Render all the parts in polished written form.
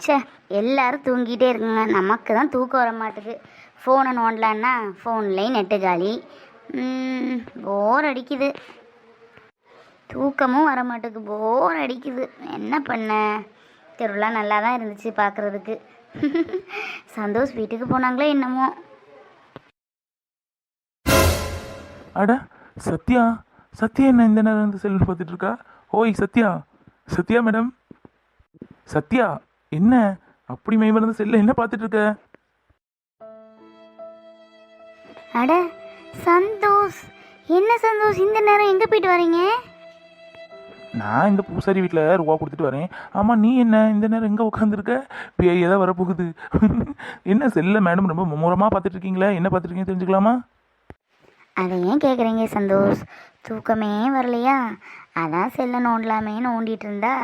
ச்சே, எல்லாரும் தூங்கிட்டே இருக்குங்க. நமக்கு தான் தூக்கம் வர மாட்டுது. ஃபோனை நோண்டலான்னா ஃபோன்லேயும் நெட்டு காலி. போர் அடிக்குது. தூக்கமும் வர மாட்டுக்கு, போர் அடிக்குது. என்ன பண்ண? திருவிழா நல்லா தான் இருந்துச்சு பார்க்குறதுக்கு. சந்தோஷ் வீட்டுக்கு போனாங்களே என்னமோ. அட சத்யா, சத்யா என்ன இந்த நேரம் வந்து செல்ஃபி பார்த்துட்டு இருக்கா? ஓய் சத்யா, சத்யா மேடம், சத்யா என்ன அப்படி மெய்மறந்து செல்ல என்ன பார்த்துட்டு இருக்க? அட சந்தோஷ், என்ன சந்தோஷ் இந்த நேரம் எங்கே போயிட்டு வரீங்க? நான் இந்த பூசாரி வீட்டில் ரூபா கொடுத்துட்டு வரேன். ஆமாம், நீ என்ன இந்த நேரம் எங்கே உட்காந்துருக்க? பேய் ஏதாவது வரப்போகுது. என்ன செல்ல மேடம் ரொம்ப மும்முரமாக பார்த்துட்டு இருக்கீங்களா? என்ன பார்த்துருக்கீங்க தெரிஞ்சுக்கலாமா? அதை ஏன் கேட்குறீங்க சந்தோஷ்? தூக்கமே வரலையா? அதான் செல்லை நோண்டலாமே நோண்டிட்டு இருந்தா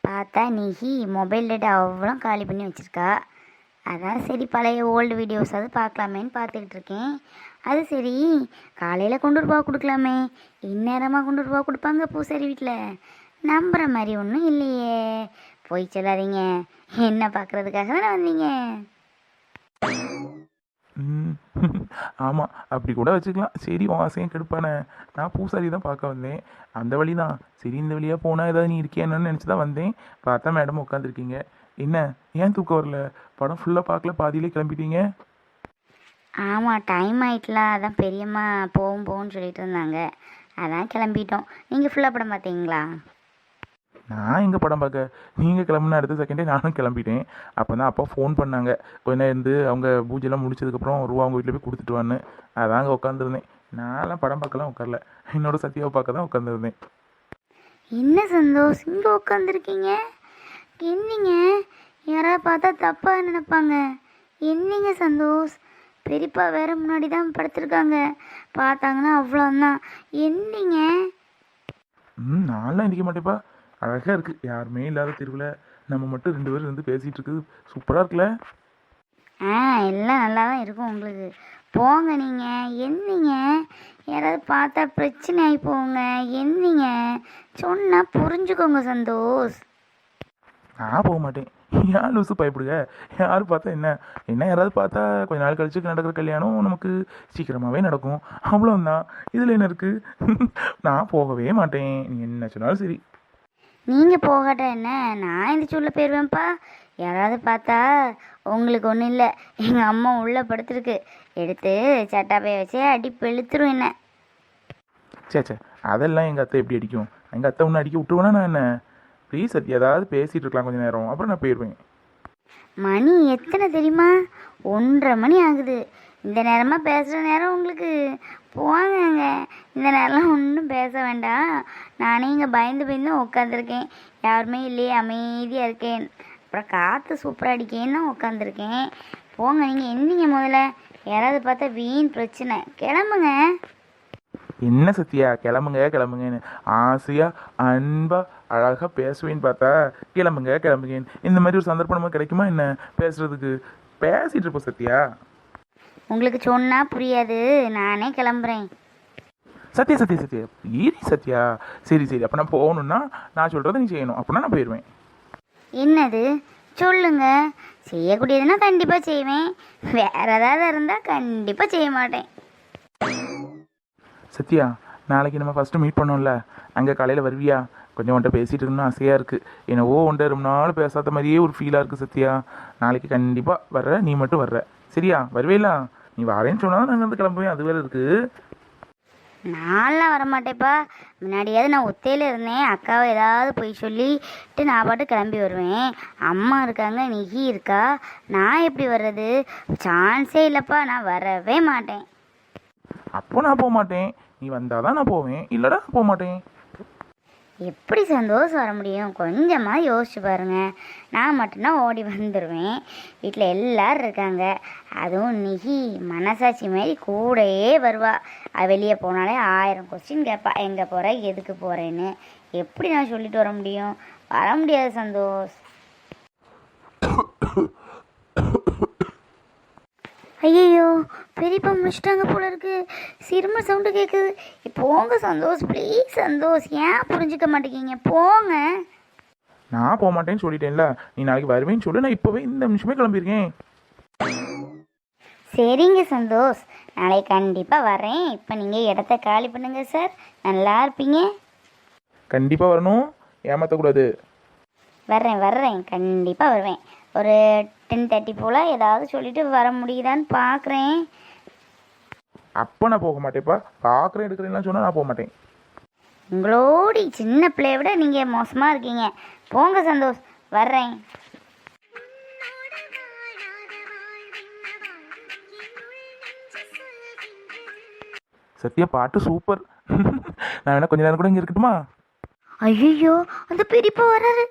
பார்த்தா நீஹி மொபைல் டேட்டா அவ்வளோ காலி பண்ணி வச்சுருக்கா. அதான் சரி பழைய ஓல்டு வீடியோஸாவது பார்க்கலாமேன்னு பார்த்துக்கிட்டு இருக்கேன். அது சரி, காலையில் கொண்டு ரூபா கொடுக்கலாமே, இந்நேரமாக கொண்டு ரூபா கொடுப்பாங்க பூசாரி வீட்டில்? நம்புகிற மாதிரி ஒன்றும் இல்லையே. போய் சொல்லாதீங்க. என்ன பார்க்குறதுக்காக தானே வந்தீங்க? ஆமாம், அப்படி கூட வச்சுக்கலாம். சரி, உன் ஆசையும் கெடுப்பானே. நான் பூசாரி தான் பார்க்க வந்தேன். அந்த வழி தான். சரி, இந்த வழியாக போனால் ஏதாவது நீ இருக்கியான்னு நினச்சி தான் வந்தேன். பார்த்தா மேடம் உட்காந்துருக்கீங்க. என்ன ஏன் தூக்கம் வரல? படம் ஃபுல்லாக பார்க்கல, பாதியிலே கிளம்பிட்டீங்க. ஆமாம், டைம் ஆகிட்டல. அதான் பெரியம்மா போகும்னு சொல்லிட்டு இருந்தாங்க, அதான் கிளம்பிட்டோம். நீங்கள் ஃபுல்லாக படம் பார்த்தீங்களா? நான் எங்கே படம் பார்க்க, நீங்கள் கிளம்புனா அடுத்த செகண்டே நானும் கிளம்பிட்டேன். அப்போ தான் அப்பா ஃபோன் பண்ணாங்க. கொஞ்ச நேரம் இருந்து அவங்க பூஜைலாம் முடிச்சதுக்கப்புறம் ரூபா அவங்க வீட்டில் போய் கொடுத்துட்டு வான்னு. அதான் அங்கே உட்காந்துருந்தேன். நான்லாம் படம் பார்க்கலாம் உட்காரல, என்னோட சத்யாவை பார்க்க தான் உட்காந்துருந்தேன். என்ன சந்தோஷ் இங்கே உட்காந்துருக்கீங்க? என்னங்க, யாராவது பார்த்தா தப்பாக நினைப்பாங்க. என்னங்க சந்தோஷ், பெரியப்பா வேற முன்னாடி தான் படுத்திருக்காங்க, பார்த்தாங்கன்னா அவ்வளோதான். என்னங்க? நான்லாம் நிற்க மாட்டேப்பா. அழகாக இருக்குது, யாருமே இல்லாத தெருவில் நம்ம மட்டும் 2 பேரும் இருந்து பேசிகிட்டு இருக்குது. சூப்பராக இருக்குல்ல? எல்லாம் நல்லா தான் இருக்கும் உங்களுக்கு. போங்க நீங்கள். என்னங்க, யாராவது பார்த்தா பிரச்சனை ஆகி போங்க. என்னங்க சொன்னால் புரிஞ்சுக்கோங்க சந்தோஷ். நான் போக மாட்டேன். ஏன் லூசு பயப்படுங்க? யாரும் பார்த்தா என்ன என்ன யாராவது பார்த்தா கொஞ்ச நாள் கழிச்சு நடக்கிற கல்யாணம் நமக்கு சீக்கிரமாகவே நடக்கும். அவ்வளோதான். இதில் என்ன இருக்குது? நான் போகவே மாட்டேன். நீ என்ன சொன்னாலும் சரி. நீங்கள் போகாட்ட என்ன, நான் இந்த சொல்ல போயிடுவேன்ப்பா. யாராவது பார்த்தா உங்களுக்கு ஒன்றும் இல்லை, எங்கள் அம்மா உள்ளே படுத்துருக்கு, எடுத்து சட்டாப்பையை வச்சு அடி பெழுத்துரும் என்ன. சே, அதெல்லாம் எங்கள் அத்தை எப்படி அடிக்கும்? எங்கள் அத்தை ஒன்று அடிக்க விட்டுருவேனா நான்? என்ன ப்ளீஸ் சத்யா, ஏதாவது பேசிகிட்டு இருக்கலாம் கொஞ்சம் நேரம், அப்புறம் நான் போயிடுவேன். மணி எத்தனை தெரியுமா? 1:30 மணி ஆகுது. இந்த நேரமாக பேசுகிற நேரம் உங்களுக்கு? போங்கங்க, இந்த நேரம்லாம் ஒன்றும் பேச வேண்டாம். நானே இங்கே பயந்து உட்காந்துருக்கேன். யாருமே இல்லையே, அமைதியாக இருக்கேன். அப்புறம் காற்று சூப்பராக அடிக்கேன்னு தான் உட்காந்துருக்கேன். போங்க நீங்கள். என்னங்க முதல்ல யாராவது பார்த்தா வீண் பிரச்சனை. கிளம்புங்க. என்ன சத்யா, கிளம்புங்கன்னு ஆசையாக அன்பாக அழகாக பேசுவேன்னு பார்த்தா கிளம்புங்கன்னு இந்த மாதிரி ஒரு சந்தர்ப்பம் நமக்கு கிடைக்குமா என்ன பேசுறதுக்கு? பேசிகிட்டு இருப்போம் சத்யா. உங்களுக்கு சொன்னால் புரியாது, நானே கிளம்புறேன். சத்யா ஈரி சத்யா. சரி, அப்போ நான் போகணுன்னா நான் சொல்கிறத நீ செய்யணும், அப்படின்னா நான் போயிடுவேன். என்னது சொல்லுங்க. செய்யக்கூடியதுன்னா கண்டிப்பாக செய்வேன், வேற ஏதாவது இருந்தால் கண்டிப்பாக செய்ய மாட்டேன். சத்யா, நாளைக்கு நம்ம ஃபஸ்ட்டு மீட் பண்ணோம்ல, அங்கே காலையில் வருவியா? கொஞ்சம் உன்ட்ட பேசிகிட்டு இருக்கணும்னு ஆசையாக இருக்குது. என்னவோ உன்ட்ட ரொம்ப நாள் பேசாத மாதிரியே ஒரு ஃபீலாக இருக்குது சத்யா. நாளைக்கு கண்டிப்பாக வர்ற, நீ மட்டும் வர்ற சரியா? வருவேலா? நீ வரேன்னு சொன்னால் நாங்கள் வந்து கிளம்புவேன், அது வேறு இருக்குது. நான்லாம் வரமாட்டேப்பா. முன்னாடியாவது நான் ஒத்தையில் இருந்தேன், அக்காவை ஏதாவது போய் சொல்லிட்டு நான் பாட்டு கிளம்பி வருவேன். அம்மா இருக்காங்க, நிகி இருக்கா, நான் எப்படி வர்றது? சான்ஸே இல்லைப்பா, நான் வரவே மாட்டேன். அப்போ நான் போக மாட்டேன். நீ வந்தால் தான் நான் போவேன், இல்லைடா போக மாட்டேன். எப்படி சந்தோஷம் வர முடியும்? கொஞ்சமாக யோசிச்சு பாருங்கள். நான் மட்டும்தான் ஓடி வந்துடுவேன். வீட்டில் எல்லோரும் இருக்காங்க, அதுவும் நிகி மனசாட்சி மாரி கூடயே வருவா. வெளியே போனாலே 1000 கொஸ்டின் கேட்பா, எங்கே போகிற, எதுக்கு போகிறேன்னு. எப்படி நான் சொல்லிட்டு வர முடியும்? வர முடியாது சந்தோஷ். ஐயோ, பெரியப்பா முடிச்சிட்டாங்க போல இருக்கு. சிறும சவுண்டு கேட்குது. போங்க சந்தோஷ், ப்ளீஸ் சந்தோஷ், ஏன் புரிஞ்சுக்க மாட்டேங்கிங்க? போங்க. நான் போக மாட்டேன்னு சொல்லிட்டேன்ல, நீ நாளைக்கு வருவேன்னு சொல்லு, நான் இப்போவே இந்த நிமிஷமே கிளம்பியிருக்கேன். சரிங்க சந்தோஷ், நாளைக்கு கண்டிப்பாக வரேன். இப்போ நீங்கள் இடத்த காலி பண்ணுங்க சார், நல்லா இருப்பீங்க. கண்டிப்பாக வரணும், ஏமாற்றக்கூடாது. வர்றேன் கண்டிப்பாக வருவேன். ஒரு 10:30 போல் ஏதாவது சொல்லிட்டு வர முடியுதான்னு பார்க்குறேன். அப்போ நான் போக மாட்டேன்ப்பா, பார்க்குறேன் எடுக்கிறேன்லாம் சொன்னால் நான் போக மாட்டேன். உங்களோடி சின்ன பிள்ளைய விட நீங்கள் மோசமாக இருக்கீங்க. போங்க சந்தோஷ், வர்றேன். சத்யா பாட்டு சூப்பர். நான் வேணா கொஞ்ச நேரம் கூட இங்கே இருக்கட்டுமா? ஐயோ, அந்த பெரியப்பா வர்றாரு.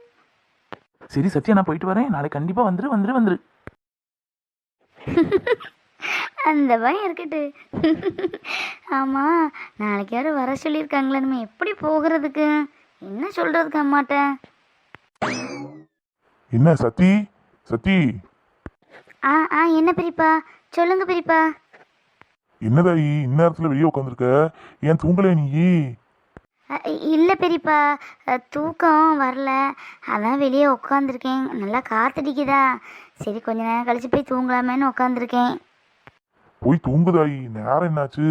சரி சத்யா, நான் போயிட்டு வரேன், நாளைக்கு கண்டிப்பாக வந்துரு. அந்த பயம் இருக்கட்டு. ஆமாம், நாளைக்கு யாரும் வர சொல்லியிருக்காங்களே, நம்ம எப்படி போகிறதுக்கு, என்ன சொல்கிறதுக்கு அம்மாட்ட? என்ன சத்தி சத்தி என்ன பெரியப்பா, சொல்லுங்க பெரியப்பா. என்னதாயி இந்நேரத்துல வெளியே உட்காந்துருக்க? ஏன் தூங்கல நீ? இல்லை பெரியப்பா, தூக்கம் வரல, அதான் வெளியே உட்காந்துருக்கேன். நல்லா காத்தடிக்குதா, சரி கொஞ்ச நேரம் கழிச்சு போய் தூங்கலாமேன்னு உட்காந்துருக்கேன். போய் தூங்குதாயி, நேரம் என்னாச்சு?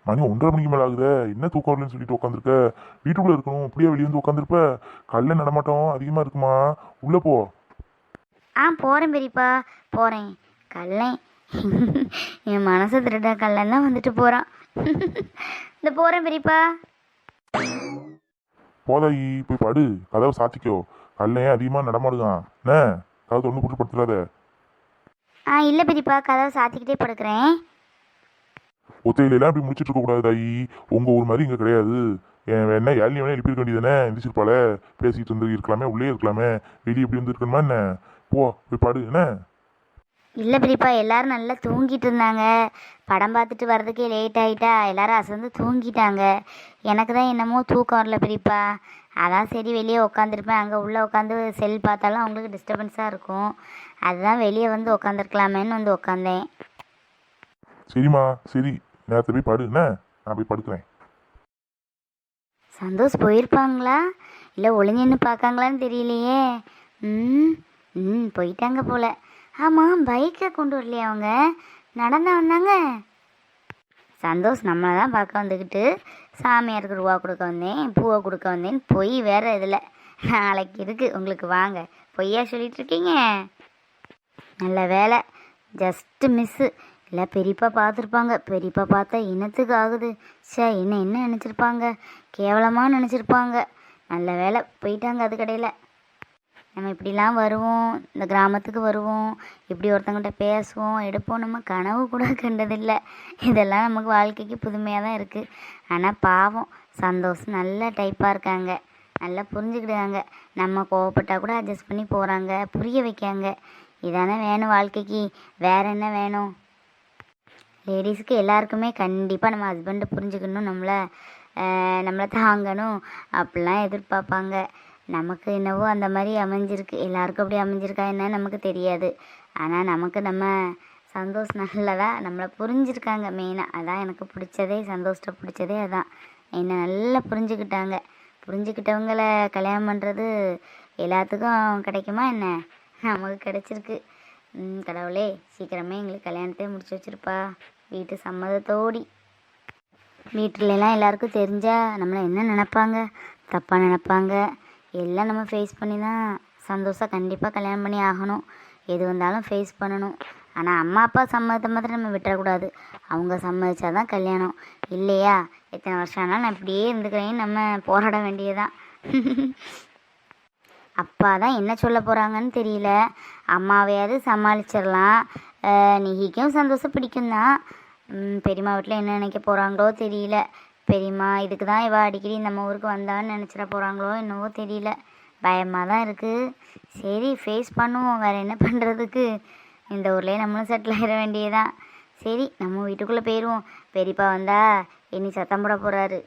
மணி 1:30 மணிக்கு மேல ஆகுத. என்ன தூக்கம் வரலன்னு சொல்லிட்டு உட்காந்துருக்க? வீட்டுக்குள்ள இருக்கணும், அப்படியே வெளியே வந்து உட்காந்துருப்ப. கல்ல நடமாட்டம் அதிகமா இருக்குமா, உள்ள போ. போகிறேன் பெரியப்பா, போகிறேன். கல்லன் என் மனசை திருட கல்லன் தான் வந்துட்டு போகிறான். இந்த போகிறேன் பெரியப்பா. போதாயி, போய் படு, கதவை சாத்திக்கோ. கல்லையும் அதிகமா நடமாடுதான் என்ன, கதவை தொண்டு போட்டு படுத்துறாத. இல்லை பெரியப்பா, கதவை சாத்திக்கிட்டே படுக்கிறேன். ஒத்தையிலாம் இப்படி முடிச்சிட்டு இருக்க கூடாது தாயி. உங்க ஊர் மாதிரி இங்க கிடையாது. என்ன ஏழி வேணா எழுப்பி இருக்க வேண்டியதானே? எந்திரிச்சிருப்பாள, பேசிட்டு இருந்து இருக்கலாமே, உள்ளே இருக்கலாமே, வெளியே எப்படி வந்து இருக்கணுமா என்ன? போ போய் பாடு என்ன. இல்லை பெரியப்பா, எல்லாரும் நல்லா தூங்கிட்டு இருந்தாங்க. படம் பார்த்துட்டு வர்றதுக்கே லேட் ஆகிட்டா, எல்லாரும் அசந்து தூங்கிட்டாங்க. எனக்கு தான் என்னமோ தூக்கம் வரல பெரியப்பா. அதான் சரி வெளியே உட்காந்துருப்பேன். அங்கே உள்ளே உட்காந்து செல் பார்த்தாலும் அவங்களுக்கு டிஸ்டர்பன்ஸாக இருக்கும். அதுதான் வெளியே வந்து உட்காந்துருக்கலாமேன்னு வந்து உட்காந்தேன். சரிம்மா, சரி, நேரத்தை போய் பாடு என்ன, நான் போய் படுக்கிறேன். சந்தோஷ் போயிருப்பாங்களா, இல்லை ஒளிஞ்சுன்னு பார்க்காங்களான்னு தெரியலையே. போயிட்டாங்க போல. ஆமாம், பைக்கை கொண்டு வரலையே அவங்க, நடந்தா வந்தாங்க. சந்தோஷ் நம்மளை தான் பார்க்க வந்துக்கிட்டு சாமியாருக்கு ரூபா கொடுக்க வந்தேன், பூவை கொடுக்க வந்தேன்னு பொய் வேறு இதில். நாளைக்கு இருக்குது உங்களுக்கு, வாங்க. பொய்யா சொல்லிட்டு இருக்கீங்க. நல்ல வேலை, ஜஸ்ட்டு மிஸ்ஸு. இல்லை பெரியப்பா பார்த்துருப்பாங்க. பெரியப்பா பார்த்தா இனத்துக்கு ஆகுது. என்ன நினச்சிருப்பாங்க, கேவலமாக நினச்சிருப்பாங்க. நல்ல வேலை போயிட்டாங்க. அது கடையில் நம்ம இப்படிலாம் வருவோம், இந்த கிராமத்துக்கு வருவோம், இப்படி ஒருத்தங்கிட்ட பேசுவோம் எடுப்போம், நம்ம கனவு கூட கண்டதில்லை. இதெல்லாம் நமக்கு வாழ்க்கைக்கு புதுமையாக தான் இருக்குது. ஆனால் பாவம் சந்தோஷம் நல்ல டைப்பாக இருக்காங்க, நல்லா புரிஞ்சுக்கிடுவாங்க. நம்ம கோவப்பட்டால் கூட அட்ஜஸ்ட் பண்ணி போகிறாங்க, புரிய வைக்காங்க. இதானே வேணும் வாழ்க்கைக்கு, வேறு என்ன வேணும்? லேடிஸுக்கு எல்லாருக்குமே கண்டிப்பாக நம்ம ஹஸ்பண்டை புரிஞ்சுக்கணும், நம்மளை தாங்கணும் அப்படிலாம் எதிர்பார்ப்பாங்க. நமக்கு என்னவோ அந்த மாதிரி அமைஞ்சிருக்கு. எல்லாருக்கும் அப்படி அமைஞ்சிருக்கா என்ன நமக்கு தெரியாது. ஆனால் நமக்கு நம்ம சந்தோஷ் நல்லதா நம்மளை புரிஞ்சிருக்காங்க மெயினாக. அதான் எனக்கு பிடிச்சதே, சந்தோஷத்தை பிடிச்சதே அதான். என்னை நல்லா புரிஞ்சுக்கிட்டாங்க. புரிஞ்சுக்கிட்டவங்களை கல்யாணம் பண்ணுறது எல்லாத்துக்கும் கிடைக்குமா என்ன? நமக்கு கிடைச்சிருக்கு. கடவுளே சீக்கிரமே எங்களுக்கு கல்யாணத்தையே முடிச்சு வச்சுருப்பா, வீட்டு சம்மதத்தோடி. வீட்டிலலாம் எல்லாருக்கும் தெரிஞ்சால் நம்மளை என்ன நினப்பாங்க, தப்பாக நினப்பாங்க. எல்லாம் நம்ம ஃபேஸ் பண்ணி தான் சந்தோஷம் கண்டிப்பாக கல்யாணம் பண்ணி ஆகணும். எது வந்தாலும் ஃபேஸ் பண்ணணும். ஆனால் அம்மா அப்பா சம்மதத்தை மாத்திரம் நம்ம விட்டுறக்கூடாது. அவங்க சம்மதிச்சா தான் கல்யாணம். இல்லையா எத்தனை வருஷம் ஆனாலும் நான் இப்படியே இருந்துக்கிறேன்னு நம்ம போராட வேண்டியதான். அப்பா தான் என்ன சொல்ல போகிறாங்கன்னு தெரியல. அம்மாவையாவது சமாளிச்சிடலாம். நிகிக்கும் சந்தோஷம் பிடிக்கும் தான். பெரியம்மா வீட்டில் என்ன நினைக்க போகிறாங்களோ தெரியல. பெரியம்மா இதுக்கு தான் இவ அடிக்கடி நம்ம ஊருக்கு வந்தான்னு நினச்சிட போகிறாங்களோ என்னவோ தெரியல. பயமாக தான் இருக்குது. சரி ஃபேஸ் பண்ணுவோம், வேறு என்ன பண்ணுறதுக்கு? இந்த ஊர்லேயே நம்மளும் செட்டில் ஆகிட வேண்டியதான். சரி நம்ம வீட்டுக்குள்ளே போயிடுவோம். பெரியப்பா வந்தால் இனி சத்தம் போட போகிறாரு.